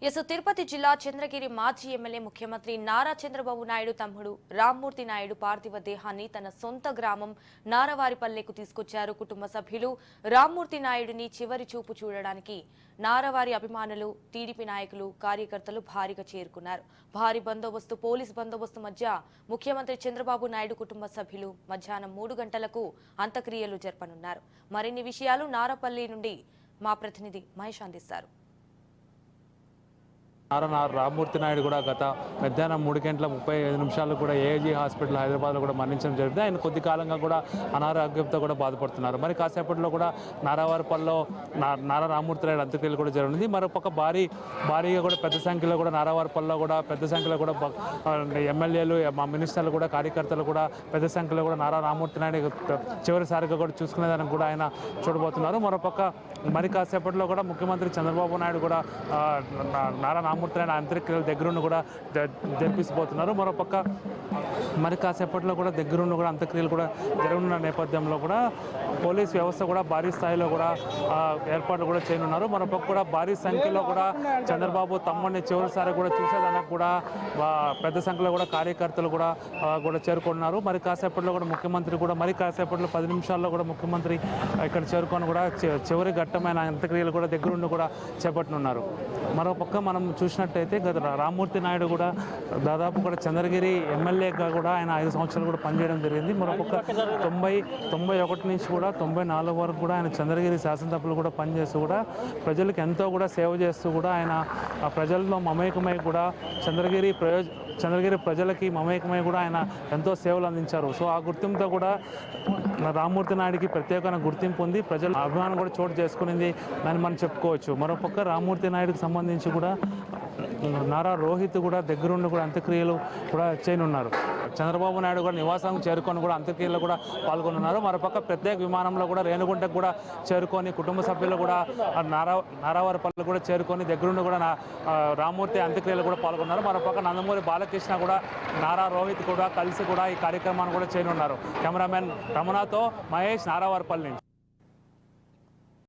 తిరుపతి జిల్లా చంద్రగిరి మాజీ ఎమ్మెల్యే ముఖ్యమంత్రి నారా చంద్రబాబు నాయుడు తమ్ముడు రామ్మూర్తి నాయుడు పార్థివ దేహాన్ని తన సొంత గ్రామం నారవారిపల్లెకు తీసుకొచ్చారు. కుటుంబ సభ్యులు రామ్మూర్తి నాయుడిని చివరి చూపు చూడడానికి నారవారి అభిమానులు, టీడీపీ నాయకులు, కార్యకర్తలు భారీగా చేరుకున్నారు. భారీ బందోబస్తు, పోలీస్ బందోబస్తు మధ్య ముఖ్యమంత్రి చంద్రబాబు నాయుడు కుటుంబ సభ్యులు మధ్యాహ్నం 3 గంటలకు అంత్యక్రియలు జరపనున్నారు. మరిన్ని విషయాలు నారపల్లి నుండి మా ప్రతినిధి మహేష్ అందిస్తారు. రామ్మూర్తి నాయుడు కూడా గత మధ్యాహ్నం 3:35 కూడా ఏజీ హాస్పిటల్ హైదరాబాద్లో కూడా మరణించడం జరిగింది. ఆయన కొద్ది కాలంగా కూడా అనారోగ్యంతో కూడా బాధపడుతున్నారు. మరి కాసేపట్లో కూడా నారావారిపల్లిలో నారా రామ్మూర్తి నాయుడు అంత్యక్రియలు కూడా జరిగింది. మరోపక్క భారీగా కూడా పెద్ద సంఖ్యలో కూడా నారావారిపల్లిలో కూడా పెద్ద సంఖ్యలో కూడా ఎమ్మెల్యేలు, మా మినిస్టర్లు కూడా, కార్యకర్తలు కూడా పెద్ద సంఖ్యలో కూడా నారా రామ్మూర్తి నాయుడు చివరిసారిగా కూడా చూసుకునేదానికి కూడా ఆయన చూడబోతున్నారు. మరోపక్క మరి కాసేపట్లో కూడా ముఖ్యమంత్రి చంద్రబాబు నాయుడు కూడా నారా రామ్మూర్తి నాయుడు అంత్యక్రియల దగ్గరుండి కూడా జరిపిస్తున్నారు. మరోపక్క మరి కాసేపట్లో కూడా దగ్గరుండి కూడా అంత్యక్రియలు కూడా జరగనున్న నేపథ్యంలో కూడా పోలీస్ వ్యవస్థ కూడా భారీ స్థాయిలో కూడా ఏర్పాట్లు కూడా చేయనున్నారు. మరోపక్క కూడా భారీ సంఖ్యలో కూడా చంద్రబాబు తమ్ముడిని చివరిసారి కూడా చూసేదానికి కూడా పెద్ద సంఖ్యలో కూడా కార్యకర్తలు కూడా చేరుకున్నారు. మరి కాసేపట్లో కూడా ముఖ్యమంత్రి కూడా మరి కాసేపట్లో 10 నిమిషాల్లో కూడా ముఖ్యమంత్రి ఇక్కడ చేరుకొని కూడా చివరి ఘట్టమైన అంత్యక్రియలు కూడా దగ్గరుండి కూడా చేపట్టనున్నారు. మరోపక్క మనం చూసినట్టయితే గత రామ్మూర్తి నాయుడు కూడా దాదాపు కూడా చంద్రగిరి ఎమ్మెల్యేగా కూడా ఆయన 5 సంవత్సరాలు కూడా పనిచేయడం జరిగింది. మరోపక్క 91 నుంచి కూడా 94 వరకు కూడా ఆయన చంద్రగిరి శాసనసభ్యులు కూడా పనిచేస్తూ కూడా ప్రజలకు ఎంతో కూడా సేవ చేస్తూ కూడా ఆయన ప్రజల్లో మమేకమై కూడా చంద్రగిరి ప్రజలకి మమేకమై కూడా ఆయన ఎంతో సేవలు అందించారు. సో ఆ గుర్తింపుతో కూడా రామ్మూర్తి నాయుడికి ప్రత్యేకమైన గుర్తింపు ఉంది, ప్రజల అభిమానం కూడా చోటు చేసుకునింది అని మనం చెప్పుకోవచ్చు. మరోపక్క రామ్మూర్తి నాయుడికి సంబంధించి కూడా నారా రోహిత్ కూడా దగ్గరుండి కూడా అంత్యక్రియలు కూడా చేయనున్నారు. చంద్రబాబు నాయుడు కూడా నివాసానికి చేరుకొని కూడా అంత్యక్రియలు కూడా పాల్గొనున్నారు. మరోపక్క ప్రత్యేక విమానంలో కూడా రేణుగుంటకు కూడా చేరుకొని కుటుంబ సభ్యులు కూడా నారావారిపల్లి కూడా చేరుకొని దగ్గరుండి కూడా రామ్మూర్తి అంత్యక్రియలు కూడా పాల్గొన్నారు. మరోపక్క నందమూరి బాలకృష్ణ కూడా నారా రోహిత్ కూడా కలిసి కూడా ఈ కార్యక్రమాన్ని కూడా చేయనున్నారు. కెమెరామెన్ రమణతో మహేష్, నారావారిపల్లి.